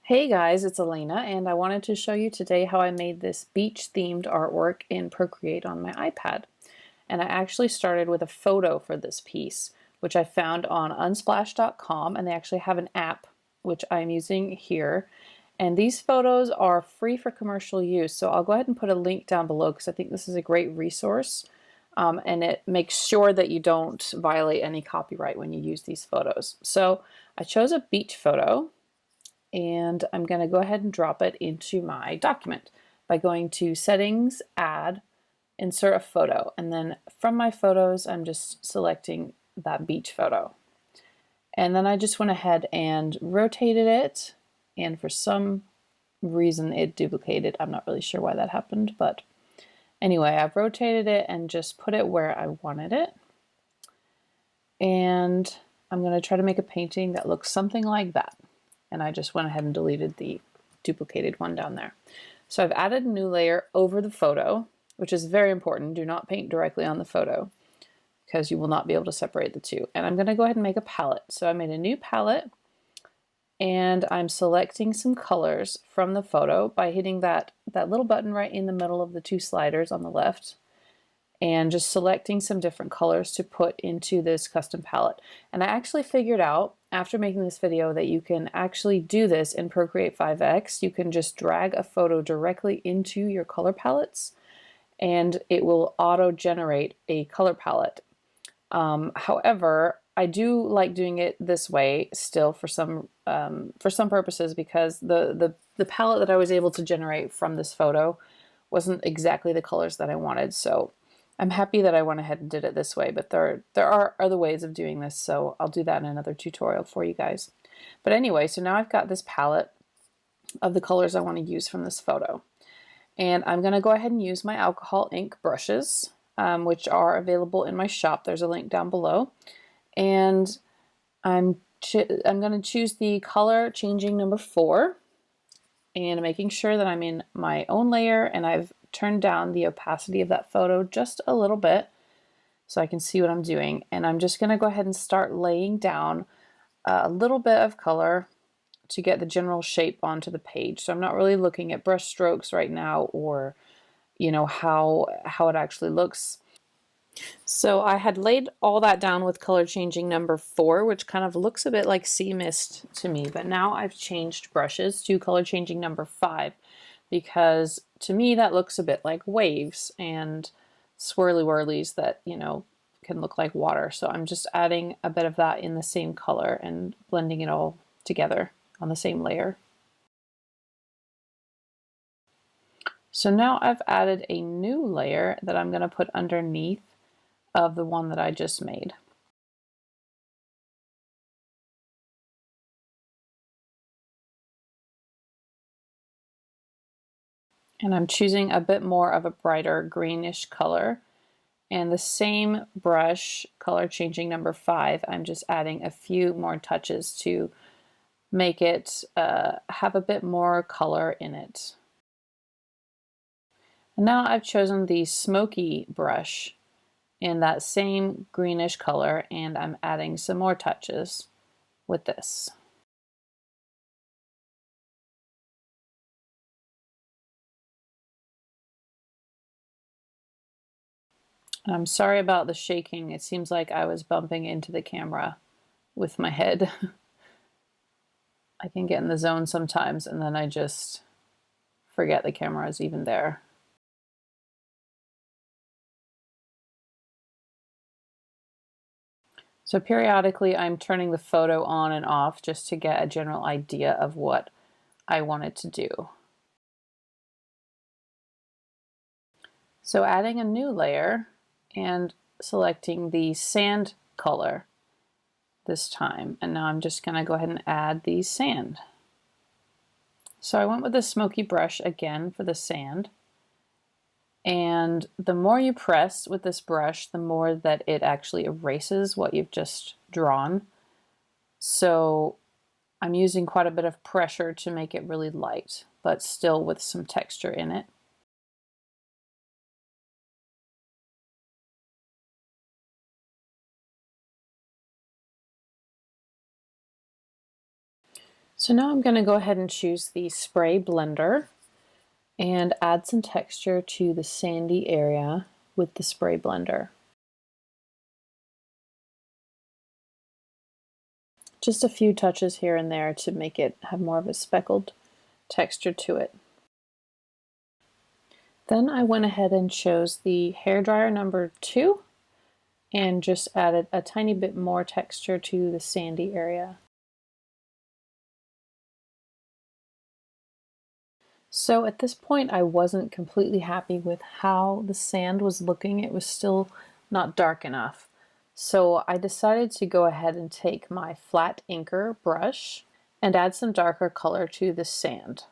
Hey guys, it's Elena, and I wanted to show you today how I made this beach themed artwork in Procreate on my iPad. And I actually started with a photo for this piece, which I found on unsplash.com, and they actually have an app, which I'm using here. And these photos are free for commercial use, so I'll go ahead and put a link down below because I think this is a great resource. And it makes sure that you don't violate any copyright when you use these photos. So I chose a beach photo, and I'm going to go ahead and drop it into my document by going to Settings, Add, Insert a Photo, and then from my photos I'm just selecting that beach photo. And then I just went ahead and rotated it, and for some reason it duplicated. I'm not really sure why that happened, but anyway, I've rotated it and just put it where I wanted it. And I'm going to try to make a painting that looks something like that. And I just went ahead and deleted the duplicated one down there. So I've added a new layer over the photo, which is very important. Do not paint directly on the photo because you will not be able to separate the two. And I'm going to go ahead and make a palette. So I made a new palette, and I'm selecting some colors from the photo by hitting that little button right in the middle of the two sliders on the left, and just selecting some different colors to put into this custom palette. And I actually figured out after making this video that you can actually do this in Procreate 5X. You can just drag a photo directly into your color palettes and it will auto-generate a color palette. However, I do like doing it this way still for some purposes, because the palette that I was able to generate from this photo wasn't exactly the colors that I wanted. So I'm happy that I went ahead and did it this way, but there are other ways of doing this, so I'll do that in another tutorial for you guys. But anyway, so now I've got this palette of the colors I want to use from this photo. And I'm going to go ahead and use my alcohol ink brushes, which are available in my shop. There's a link down below. And I'm going to choose the color changing number 4, and making sure that I'm in my own layer, and I've turned down the opacity of that photo just a little bit so I can see what I'm doing. And I'm just going to go ahead and start laying down a little bit of color to get the general shape onto the page. So I'm not really looking at brush strokes right now, or how it actually looks. So I had laid all that down with color changing number 4, which kind of looks a bit like sea mist to me, but now I've changed brushes to color changing number 5, because to me that looks a bit like waves and swirly whirlies that can look like water. So I'm just adding a bit of that in the same color and blending it all together on the same layer. So now I've added a new layer that I'm going to put underneath of the one that I just made. And I'm choosing a bit more of a brighter greenish color. And the same brush, color changing number 5, I'm just adding a few more touches to make it have a bit more color in it. And now I've chosen the smoky brush in that same greenish color, and I'm adding some more touches with this. And I'm sorry about the shaking. It seems like I was bumping into the camera with my head. I can get in the zone sometimes, and then I just forget the camera is even there. So periodically I'm turning the photo on and off just to get a general idea of what I wanted to do. So adding a new layer and selecting the sand color this time. And now I'm just going to go ahead and add the sand. So I went with the smoky brush again for the sand. And the more you press with this brush, the more that it actually erases what you've just drawn. So I'm using quite a bit of pressure to make it really light, but still with some texture in it. So now I'm going to go ahead and choose the spray blender and add some texture to the sandy area with the spray blender. Just a few touches here and there to make it have more of a speckled texture to it. Then I went ahead and chose the hairdryer number 2 and just added a tiny bit more texture to the sandy area. So at this point I wasn't completely happy with how the sand was looking. It was still not dark enough. So I decided to go ahead and take my flat inker brush and add some darker color to the sand.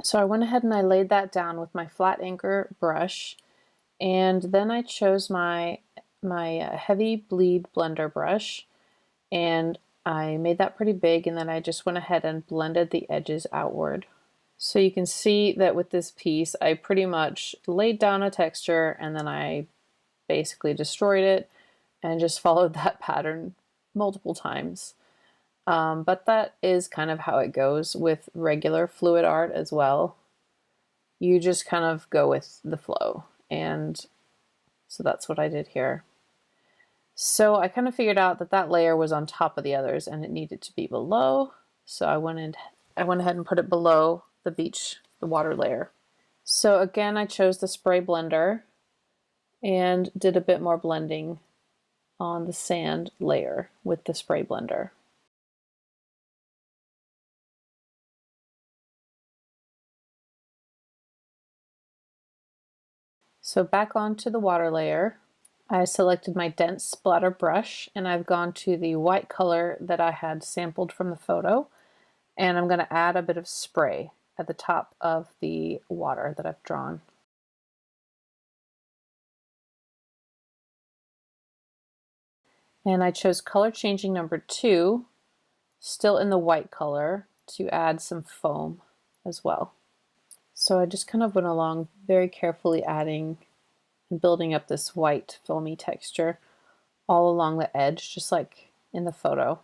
So I went ahead and I laid that down with my flat inker brush, and then I chose my heavy bleed blender brush, and I made that pretty big, and then I just went ahead and blended the edges outward. So you can see that with this piece I pretty much laid down a texture and then I basically destroyed it and just followed that pattern multiple times. But that is kind of how it goes with regular fluid art as well. You just kind of go with the flow, and so that's what I did here. So I kind of figured out that that layer was on top of the others and it needed to be below, so I went ahead and put it below the beach, the water layer. So again, I chose the spray blender and did a bit more blending on the sand layer with the spray blender. So back onto the water layer, I selected my dense splatter brush and I've gone to the white color that I had sampled from the photo, and I'm going to add a bit of spray at the top of the water that I've drawn. And I chose color changing number 2, still in the white color, to add some foam as well. So I just kind of went along very carefully adding and building up this white foamy texture all along the edge, just like in the photo.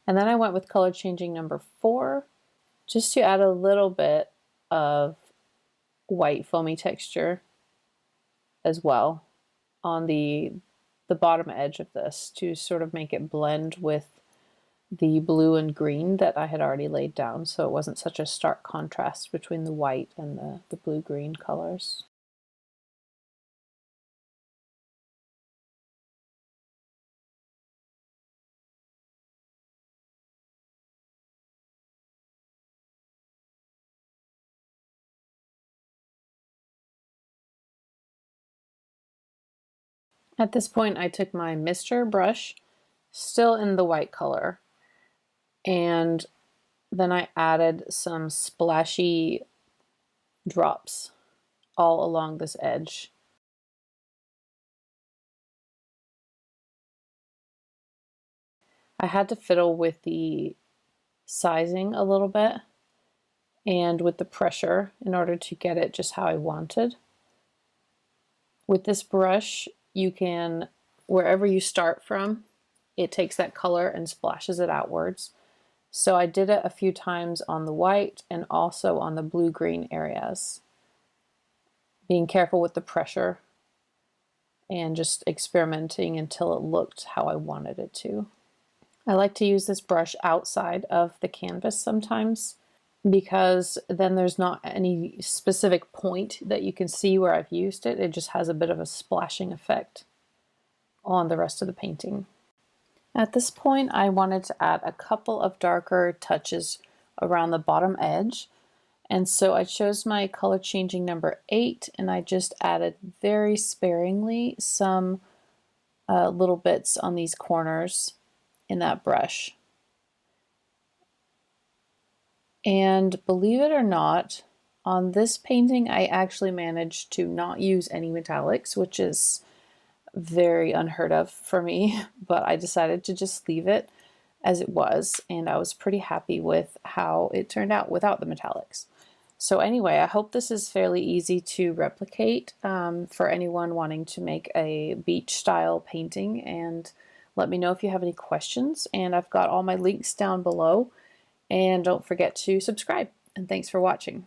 And then I went with color changing number 4 just to add a little bit of white foamy texture as well on the bottom edge of this to sort of make it blend with the blue and green that I had already laid down, so it wasn't such a stark contrast between the white and the blue-green colors. At this point I took my mister brush, still in the white color, and then I added some splashy drops all along this edge. I had to fiddle with the sizing a little bit and with the pressure in order to get it just how I wanted. With this brush, you can, wherever you start from, it takes that color and splashes it outwards. So I did it a few times on the white and also on the blue-green areas, being careful with the pressure and just experimenting until it looked how I wanted it to. I like to use this brush outside of the canvas sometimes, because then there's not any specific point that you can see where I've used it. It just has a bit of a splashing effect on the rest of the painting. At this point, I wanted to add a couple of darker touches around the bottom edge, and so I chose my color changing number 8 and I just added very sparingly some little bits on these corners in that brush. And believe it or not, on this painting I actually managed to not use any metallics, which is very unheard of for me, but I decided to just leave it as it was, and I was pretty happy with how it turned out without the metallics. So anyway, I hope this is fairly easy to replicate for anyone wanting to make a beach style painting, and let me know if you have any questions, and I've got all my links down below, and don't forget to subscribe, and thanks for watching.